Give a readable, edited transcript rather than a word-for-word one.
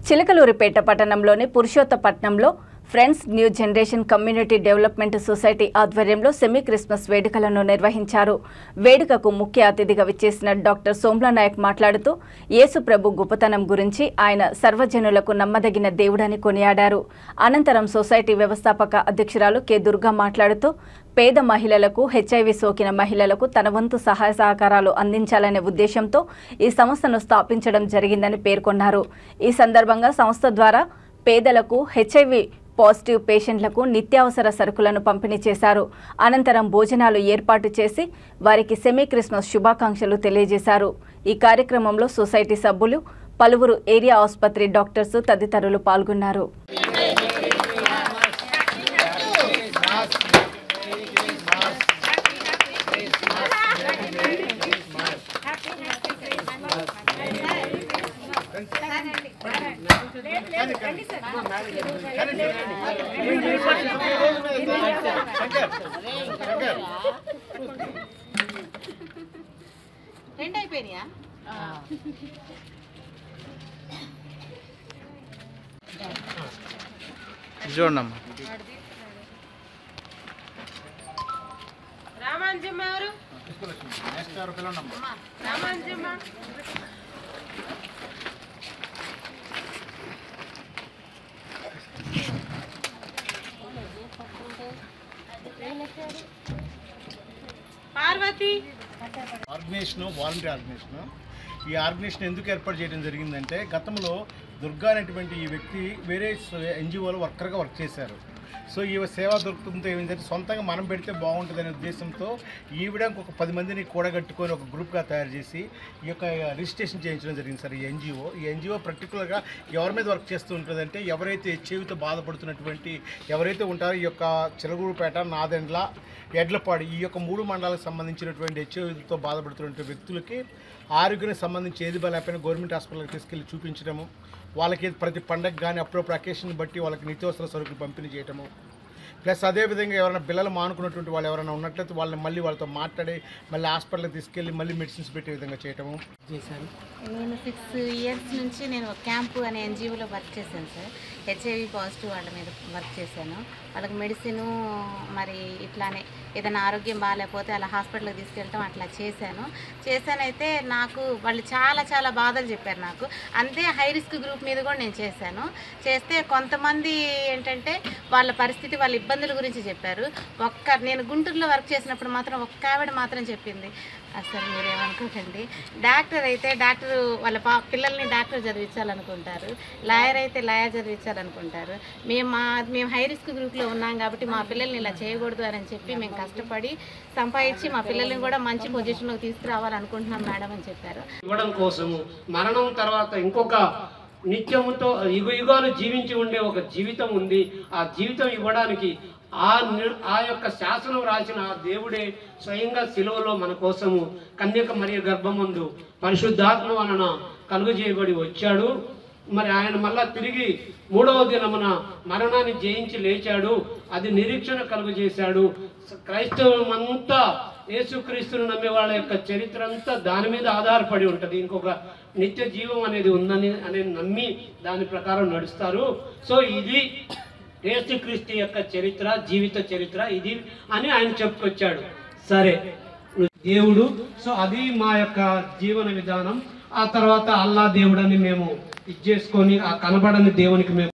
చిలకలూరిపేట పట్టణంలోని పురుషోత్తపట్నంలో friends new generation community development society ఆధ్వర్యంలో సెమీ క్రిస్మస్ వేడుకలను నిర్వహించారు. వేడుకకు ముఖ్య అతిథిగా విచ్చేసిన డాక్టర్ సోమ్లా నాయక్ మాట్లాడుతూ యేసు ప్రభు గొప్పతనం గురించి ఆయన సర్వజనులకు నమ్మదగిన దేవుడని కొనియాడారు. అనంతరం సొసైటీ వ్యవస్థాపక అధ్యక్షురాలు కె దుర్గా మాట్లాడుతూ పేద మహిళలకు హెచ్ఐవి సోకిన మహిళలకు తన వంతు సహాయ సహకారాలు అందించాలనే ఉద్దేశంతో ఈ సంస్థను స్థాపించడం జరిగిందని పేర్కొన్నారు. ఈ సందర్భంగా సంస్థ ద్వారా పేదలకు హెచ్ఐవి పాజిటివ్ పేషెంట్లకు నిత్యావసర సరుకులను పంపిణీ చేశారు. అనంతరం భోజనాలు ఏర్పాటు చేసి వారికి సెమీ క్రిస్మస్ శుభాకాంక్షలు తెలియజేశారు. ఈ కార్యక్రమంలో సొసైటీ సభ్యులు, పలువురు ఏరియా ఆసుపత్రి డాక్టర్స్ తదితరులు పాల్గొన్నారు. రెండు అయిపోయినాయా? చూడమ్మా. రామాంజమ్మ ఎవరు? Ramanjamma Parvati organisation voluntary organisation. ఈ ఆర్గనైజేషన్ ఎందుకు ఏర్పాటు చేయడం జరిగిందంటే, గతంలో దుర్గా అనేటువంటి ఈ వ్యక్తి వేరే ఎన్జిఓలో వర్కర్గా వర్క్ చేశారు. సో ఈ సేవ దొరుకుతుందో ఏమైందంటే సొంతంగా మనం పెడితే బాగుంటుందనే ఉద్దేశంతో ఈవిడ ఒక 10 మందిని కూడగట్టుకొని ఒక గ్రూప్గా తయారు చేసి ఈ యొక్క రిజిస్ట్రేషన్ చేయించడం జరిగింది సార్. ఈ ఎన్జిఓ పర్టికులర్గా ఎవరి మీద వర్క్ చేస్తూ ఉంటుందంటే, ఎవరైతే హెచ్ఐవితో బాధపడుతున్నటువంటి ఎవరైతే ఉంటారో ఈ యొక్క చిలకలూరిపేట, నాదెండ్ల, ఎడ్లపాడు ఈ యొక్క 3 మండలాలకు సంబంధించినటువంటి హెచ్ఐవితో బాధపడుతున్నటువంటి వ్యక్తులకి ఆరోగ్యానికి సంబంధించి ఏది బలైపోయినా గవర్నమెంట్ హాస్పిటల్కి తీసుకెళ్ళి చూపించడము, వాళ్ళకి ప్రతి పండగ కానీ అప్పుడప్పుడు అకేషన్ బట్టి వాళ్ళకి నిత్యావసర సరుకులు పంపిణీ చేయటము, ప్లస్ అదేవిధంగా ఎవరైనా పిల్లలు మానుకున్నటువంటి వాళ్ళు ఎవరైనా ఉన్నట్లయితే వాళ్ళని మళ్ళీ వాళ్ళతో మాట్లాడి మళ్ళీ హాస్పిటల్కి తీసుకెళ్ళి మళ్ళీ మెడిసిన్స్ పెట్టే విధంగా చేయటము చేశాను. నేను 6 ఇయర్స్ నుంచి నేను ఒక క్యాంపు అనే ఎన్జిఓలో వర్క్ చేశాను సార్. హెచ్ఐవి పాజిటివ్ వాళ్ళ మీద వర్క్ చేశాను. వాళ్ళకి మెడిసిను మరి ఇట్లానే ఏదైనా ఆరోగ్యం బాగాలేకపోతే అలా హాస్పిటల్కి తీసుకెళ్ళటం అట్లా చేశానైతే నాకు వాళ్ళు చాలా బాధలు చెప్పారు నాకు. అంతే హై రిస్క్ గ్రూప్ మీద కూడా నేను చేస్తే కొంతమంది ఏంటంటే వాళ్ళ పరిస్థితి, వాళ్ళ ఇబ్బందుల గురించి చెప్పారు. నేను గుంటూరులో వర్క్ చేసినప్పుడు మాత్రం ఒక్క ఆవిడ మాత్రం చెప్పింది, అసలు మీరేమనుకోకండి, డాక్టర్ అయితే డాక్టర్ వాళ్ళ పిల్లల్ని డాక్టర్ చదివించాలనుకుంటారు, లాయర్ అయితే లాయర్ చదివించాలనుకుంటారు, మేము హై రిస్క్ గ్రూప్లో ఉన్నాం కాబట్టి మా పిల్లల్ని ఇలా చేయకూడదు అని చెప్పి మేము కష్టపడి సంపాదించి మా పిల్లల్ని కూడా మంచి పొజిషన్లోకి తీసుకురావాలనుకుంటున్నాం మేడం అని చెప్పారు. ఇవ్వడం కోసము మరణం తర్వాత ఇంకొక నిత్యముతో యుగాలు జీవించి ఉండే ఒక జీవితం ఉంది. ఆ జీవితం ఇవ్వడానికి ఆ యొక్క శాసనం రాసిన దేవుడే స్వయంగా శిలువలో మన కోసము కన్యక మరియ గర్భమందు పరిశుద్ధాత్మ వలన కలుగజేయబడి వచ్చాడు. మరి ఆయన మళ్ళా తిరిగి 3వ దినమున మరణాన్ని జయించి లేచాడు. అది నిరీక్షణ కలుగజేశాడు. క్రైస్తవం అంతా యేసుక్రీస్తును నమ్మే వాళ్ళ యొక్క చరిత్ర అంతా దాని మీద ఆధారపడి ఉంటుంది. ఇంకొక నిత్య జీవం అనేది ఉందని నమ్మి దాని ప్రకారం నడుస్తారు. సో ఇది యేసుక్రీస్తు యొక్క చరిత్ర, జీవిత చరిత్ర ఇది అని ఆయన చెప్పుకొచ్చాడు. సరే దేవుడు, సో అది మా యొక్క జీవన విధానం. ఆ తర్వాత అల్లా దేవుడని మేము ఇది చేసుకొని ఆ కనబడని దేవునికి మేము